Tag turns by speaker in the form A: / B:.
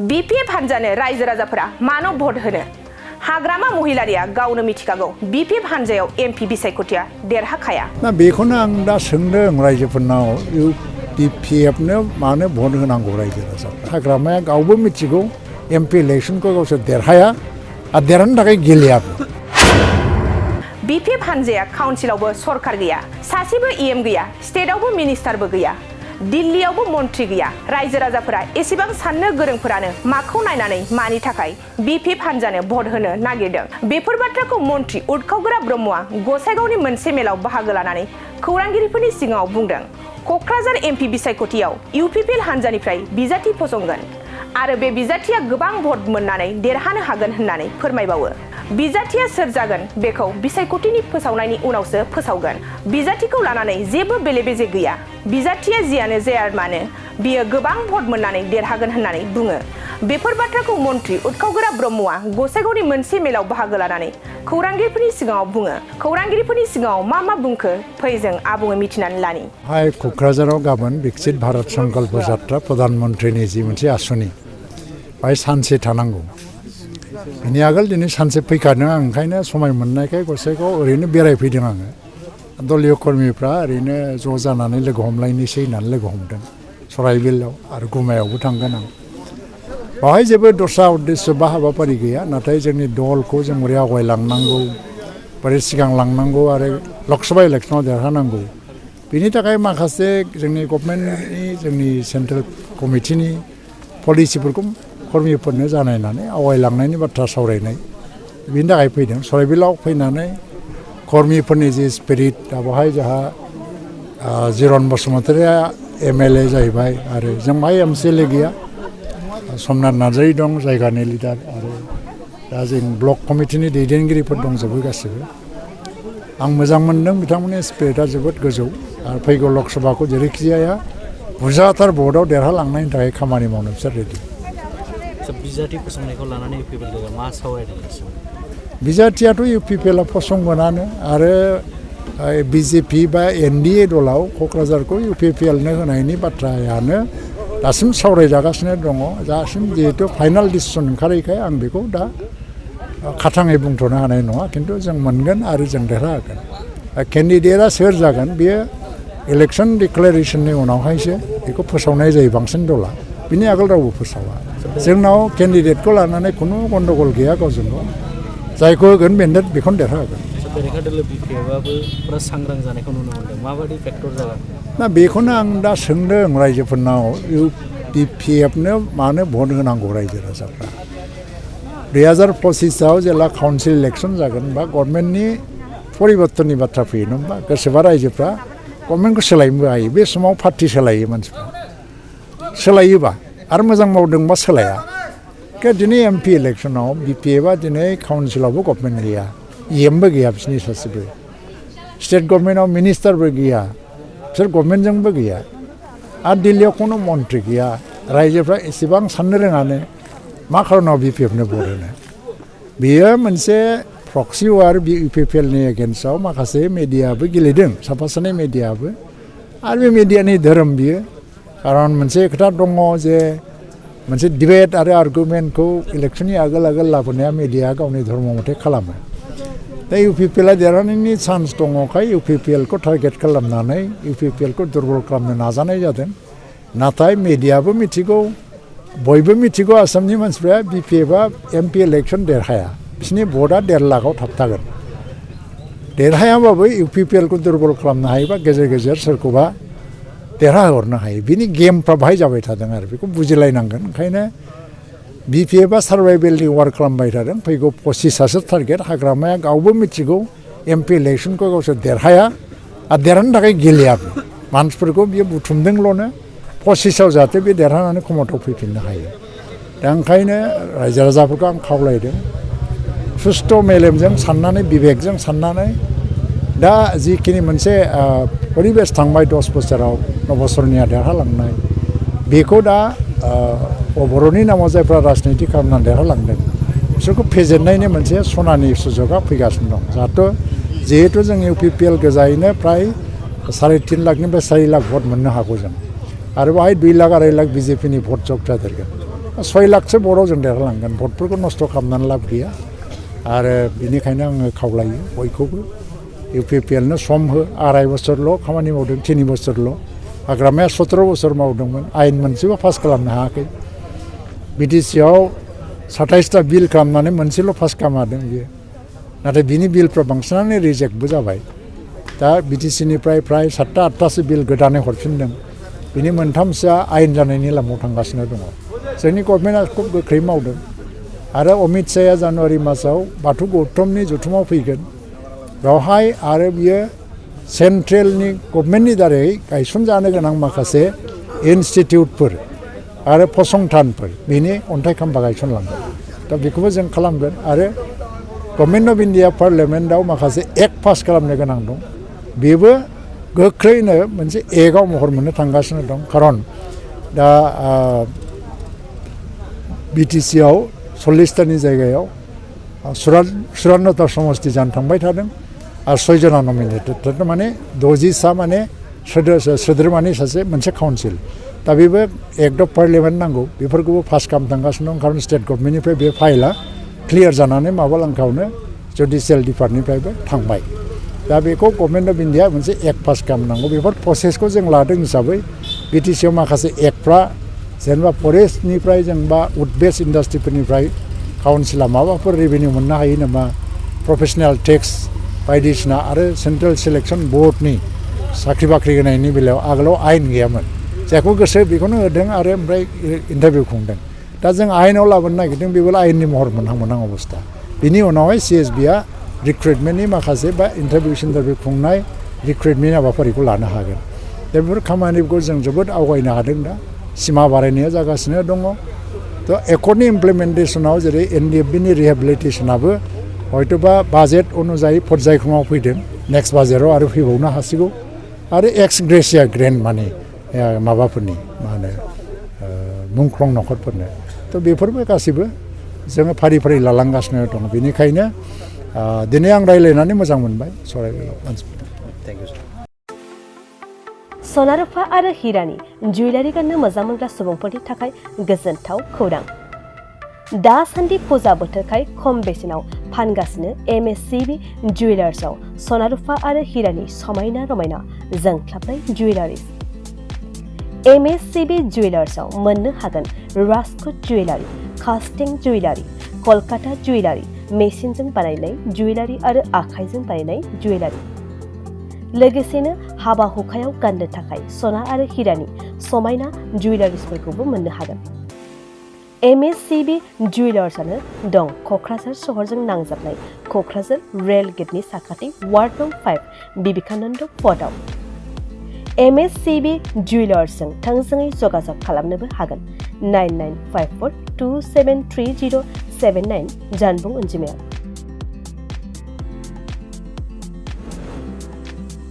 A: BPF हानजानो रायजो राजाफोरा मानो भट होनो हाग्रामा महिलारिया गावनो मिथिखागौ BPF हानजायाव MP बिसायख'थिया देरहाखाया
B: ना बेखौनो आं दा सोंदों रायजोफोरनाव BPF नो मानो भट होनांगौ रायजो राजाफ्रा हाग्रामाया गावबो मिथिगौ MP इलेक्शनखौ गावसोर देरहाया आरो देरहानो थाखाय गेलेयाबो
A: BPF हानजाया काउन्सिलावबो सरकार गैया सासेबो EM गैया स्टेटआवबो मिनिस्टारबो गैया दिल्लीयावबो मन्थ्रि गैया रायजो राजाफोरा एसेबां साननो गोरोंफोरानो माखौ नायनानै मानि थाखाय BPF हानजानो भट होनो नागिरदों बेफोर बाथ्राखौ मन्थ्रि उदखावग्रा ब्रह्मआ गसाइगावनि मोनसे मेलाव बाहागो लानानै खौरांगिरिफोरनि सिगाङाव बुंदों क'क्राझार MP बिसायख'थियाव UPPL हानजानिफ्राय बिजाथि फसंगोन आरो बे बिजाथिया गोबां भट मोननानै देरहानो हागोन होननानै फोरमायबावो बिजाथिया सोर जागोन बेखौ बिसायख'थिनि फोसावनायनि उनावसो फोसावगोन बिजाथिखौ लानानै जेबो बेले-बेजे गैया बिजाथिया जियानो जाया मानो बियो गोबां भट मोननानै देरहागोन होननानै बुङो बेफोर बाथ्राखौ मन्थ्रि उदखावग्रा ब्रह्मआ गसाइगावनि मोनसे मेलाव बाहागो लानानै खौरांगिरिफोरनि सिगाङाव बुङो खौरांगिरिफोरनि सिगाङाव मा बुंखो फै जों आबुङै मिथिनानै लानि
B: हाय क'क्राझाराव गाबोन विकसित भारत संकल्प यात्रा प्रधान मन्त्रिनि जि मोनसे आसनि बाय सानसे थानांगौ बेनि आगोल दिनै सानसे फैखादों आं ओंखायनो समाय मोननायखाय गसाइगाव ओरैनो बेरायफैदों आङो दलीय कर्मीफ्रा ओरैनो ज' जानानै लोगो हमलायनोसै होननानै लोगो हमदों सराइबिलाव आरो गुमायावबो थांगोन आं बावहाय जेबो दस्रा उद्देश्य बा हाबाफारि गैया नाथाय जोंनि दलखौ जों बोरै आवगायलांनांगौ बोरै सिगां लांनांगौ आरो लकसभा इलेक्सनाव देरहानांगौ बेनि थाखाय माखासे जोंनि गभर्नमेन्टनि जोंनि सेन्ट्रेल कमिटिनि पलिसिफोरखौ कर्मीफोरनो जानायनानै आवगायलांनायनि बाथ्रा सावरायनाय बेनि थाखाय फैदों सराइबिलाव फैनानै कर्मीफोरनि जि स्पिरिट दा बेवहाय जोंहा जिरन बसुमतारिया MLA जाहैबाय आरो जों बाहाय MCLA गैया समनाथ नार्जारी दं जायगानि लिडार आरो दा जों ब्लक कमिटिनि दैदेनगिरिफोर दंजोबो गासिबो आं मोजां मोनदों बिथांमोननि स्पिरिटआ जोबोद गोजौ आरो फैगौ लकसभाखौ जेरैखि जाया बुरजाथार भटआव देरहालांनायनि थाखाय खामानि मावनो बिसोर रेडि
C: बिजाथि फसंनायखौ लानानै UPPL मा सावरायदों
B: बिजाथियाथ' UPPLआ फसंगोनानो आरो BJP बा NDA दलाव क'क्राझारखौ UPPLनो होनायनि बाथ्रायानो दासिम सावरायजागासिनो दङ दासिम जिहेतु फाइनाल डिसिसन ओंखारैखाय आं बेखौ दा खाथाङै बुंथ'नो हानाय नङा खिन्थु जों मोनगोन आरो जों देरहागोन केन्डिडेटआ सोर जागोन बेयो इलेक्सन डिक्लेरेसननि उनावहायसो बेखौ फोसावनाय जायो बांसिन दला बिनि आगोल रावबो फोसावा जोंनाव केन्डिडेटखौ लानानै खुनु गन्दगल गैया गावजों गाव जायखौ होगोन बेखौनो देरहागोन
C: बेरेखा दोलो BPFआबो पुरा सांग्रां जानायखौ नुनो मोनदों माबायदि फेक्टर जागोन
B: ना बेखौनो आं दा सोंदों रायजोफोरनाव BPFनो मानो भट होनांगौ रायजो राजाफ्रा 2025आव जेला काउन्सिल इलेक्सन जागोन बा गभर्नमेन्टनि परिबर्तननि बाथ्रा फैयो नङा होमबा गोसोबा रायजोफ्रा गभर्नमेन्टखौ सोलायनोबो हायो बे समाव पार्टि सोलायो मानसिफ्रा सोलायोबा आरो मोजां मावदोंबा सोलाया दिनै MP इलेक्सनाव BPFआ दिनै काउन्सिलावबो गभर्नमेन्ट गैया EMबो गैया बिसोरनि सासेबो स्टेट गभर्नमेन्टआव मिनिस्टारबो गैया बिसोर गभर्नमेन्टजोंबो गैया आरो दिल्लीयाव खुनु मन्थ्रि गैया रायजोफ्रा एसेबां साननो रोङानो मा खारनाव BPFनो भट होनो बेयो मोनसे प्रक्सि वार UPPLनि एगेन्स्टआव माखासे मेडियाबो गेलेदों साफा सानै मेडियाबो आरो बे मेडियानि धोरोम बियो खारन मोनसे खोथा दङ जे मोनसे डिबेट आरो आर्गुमेन्टखौ इलेक्सननि आगोल लाबोनाया मेडिया गावनि धर्म मथे खालामो दा UPPLआ देरहानायनि चान्स दङखाय UPPLखौ टारगेट खालामनानै UPPLखौ दुरबल खालामनो नाजानाय जादों नाथाय मेडियाबो मिथिगौ बयबो मिथिगौ आसामनि मानसिफ्रा BPFआ MP इलेक्सन देरहाया बिसोरनि भटआ 1.5 लाखआव थाबथागोन देरहायाबाबो UPPLखौ दुरबल खालामनो हायोबा गेजेर गेजेर सोरखौबा देरहाहरनो हायो बिनि गेमफ्रा बाहाय जाबाय थादों आरो बेखौ बुजिलायनांगोन ओंखायनो BPFआ सार्भाइभेलनि वार्क खालामबाय थादों फैगौ 25आसो टारगेट हाग्रामाया गावबो मिथिगौ MP इलेक्सनखौ गावसोर देरहाया आरो देरहानो थाखाय गेलेयाबो मानसिफोरखौ बियो बुथुमदोंल'नो 25आव जाहाथे बे देरहानानै क्षमतायाव फैफिननो हायो दा ओंखायनो रायजो राजाफोरखौ आं खावलायदों सुस्थ' मेलेमजों साननानै बिबेकजों साननानै दा जिखिनि मोनसे परिबेस थांबाय 10 बोसोराव नबसरनिया देरहालांनाय बेखौ दा बर'नि नामाव जायफ्रा राजनिति खालामनानै देरहालांदों बिसोरखौ फेजेननायनि मोनसे सनानि सुजुगा फैगासिनो दं जिहेतु जों UPPL गोजायैनो प्राय 3.5 लाखनिफ्राय 4 लाख भट मोननो हागौ जों आरो बाहाय 2 लाख 2.5 लाख BJPनि भट जग जादेरगोन 6 लाखसो भटआव जों देरहालांगोन भटफोरखौ नस्थ' खालामनानै लाब गैया आरो बेनिखायनो आङो खावलायो बयखौबो UPPLनो सम हो 2.5 बोसोरल' खामानि मावदों 3 बोसोरल' हाग्रामाया 17 बोसोर मावदोंमोन आयेन मोनसेबो पास खालामनो हायाखै BTCआव 27टा बिल खालामनानै मोनसेल' पास खालामदों बियो नाथाय बिनि बिलफ्रा बांसिनानो रिजेक्टबो जाबाय दा BTCनिफ्राय फ्राय 7टा 8टासो बिल गोदानै हरफिनदों बिनि मोनथामसोआ आयेन जानायनि लामायाव थांगासिनो दङ जोंनि गभर्नमेन्टआ खुब गोख्रै मावदों आरो अमित शाहया जानुवारि मासाव बाथौ गौतमनि जथुमाव फैगोन बेवहाय आरो बियो सेन्ट्रेलनि गभर्नमेन्टनि दारै गायसनजानो गोनां माखासे इनस्टिटिउटफोर आरो फसंथानफोर बेनि अन्थाइ खाम्फा गायसनलांगोन दा बेखौबो जों खालामगोन आरो गभर्नमेन्ट अफ इन्डिया पार्लियामेन्टआव माखासे एक्ट पास खालामनो गोनां दं बेबो गोख्रैनो मोनसे एक्टआव महर मोननो थांगासिनो दं खारन दा BTCआव 40टानि जायगायाव 54टा समस्ति जानो थांबाय थादों आरो 6 जना नमिनेटेड माने 60सा माने सोद्रोमानि सासे मोनसे काउन्सिल दा बेबो एक्ट अफ पार्लियामेन्ट नांगौ बेफोरखौबो पास खालामनो थांगासिनो दं खारन स्टेट गभर्नमेन्टनिफ्राय बे फाइला क्लियार जानानै माबालांखावनो जुडिसियेल डिपार्टमेन्टनिफ्रायबो थांबाय दा बेखौ गभर्नमेन्ट अफ इन्डिया मोनसे एक्ट पास खालामनांगौ बेफोर प्रसेसखौ जों लादों हिसाबै BTCआव माखासे एक्टफ्रा जेनेबा फरेस्टनिफ्राय जेनेबा उड बेस्ड इन्डास्ट्रिफोरनिफ्राय काउन्सिला माबाफोर रेभिनिउ मोननो हायो नामा प्रफेसनेल टेक्स बायदिसिना आरो सेन्ट्रेल सिलेक्सन बर्डनि साख्रि बाख्रि होनायनि बेलायाव आगोलाव आयेन गैयामोन जायखौ गोसो बेखौनो होदों आरो ओमफ्राय इन्टारभिउ खुंदों दा जों आयेनाव लाबोनो नागिरदों बेबो आयेननि महर मोनहां अबस्था बिनि उनावहाय CSBआ रिक्रुइटमेन्टनि माखासे बा इन्टारभिउ खुंनाय रिक्रुइटमेन्ट हाबाफारिखौ लानो हागोन दा बेफोर खामानिखौ जों जोबोद आवगायनो हादों दा सिमा बारायनाया जागासिनो दङ थ' एकर्डनि इमप्लिमेन्टेसनाव जेरै NDFBनि रिहेबिलिटेसनाबो हयतोबा बाजेट अनुजायै पर्यायक्रमाव फैदों नेक्स्ट बाजेटआव आरो फैबावनो हासिगौ आरो एक्स ग्रेसिया ग्रेन्ड माने माबाफोरनि मा होनो मुंख्लं न'खरफोरनो थ' बेफोरबो गासैबो जोङो फारि फारि लालांगासिनो दङ बेनिखायनो दिनै आं रायज्लायनानै मोजां मोनबाय सराइबिलाव मानसिफोरजों
C: थेंक इउ सार
D: सना रुफा आरो हिरानि जुवेलारि गाननो मोजां मोनग्रा सुबुंफोरनि थाखाय गोजोनथाव खौरां दासान्दि फुजा बोथोरखाय खम बेसेनाव फानगासिनो MSCB जुवेलार्सआव सना रुफा आरो हिरानि समायना रमायना जोंख्लाबनाय जुवेलारिस MSCB जुवेलार्सआव मोननो हागोन राजकोट जुवेलारि कास्टिं जुवेलारि कलकाता जुवेलारि मेसिनजों बानायनाय जुवेलारि आरो आखाइजों बानायनाय जुवेलारि लोगोसेनो हाबा हुखायाव गाननो थाखाय सना आरो हिरानि समायना जुवेलारिसफोरखौबो मोननो हागोन MSCB जुवेलार्सआनो दं क'क्राझार सहरजों नांजाबनाय क'क्राझार रेल गेटनि साखाथि वार्ड नं 5 बिबेकानन्द पथआव MSCB जुवेलार्सजों थोंजोङै जगाजग खालामनोबो हागोन 9954273079 जानबुं अनजिमायाव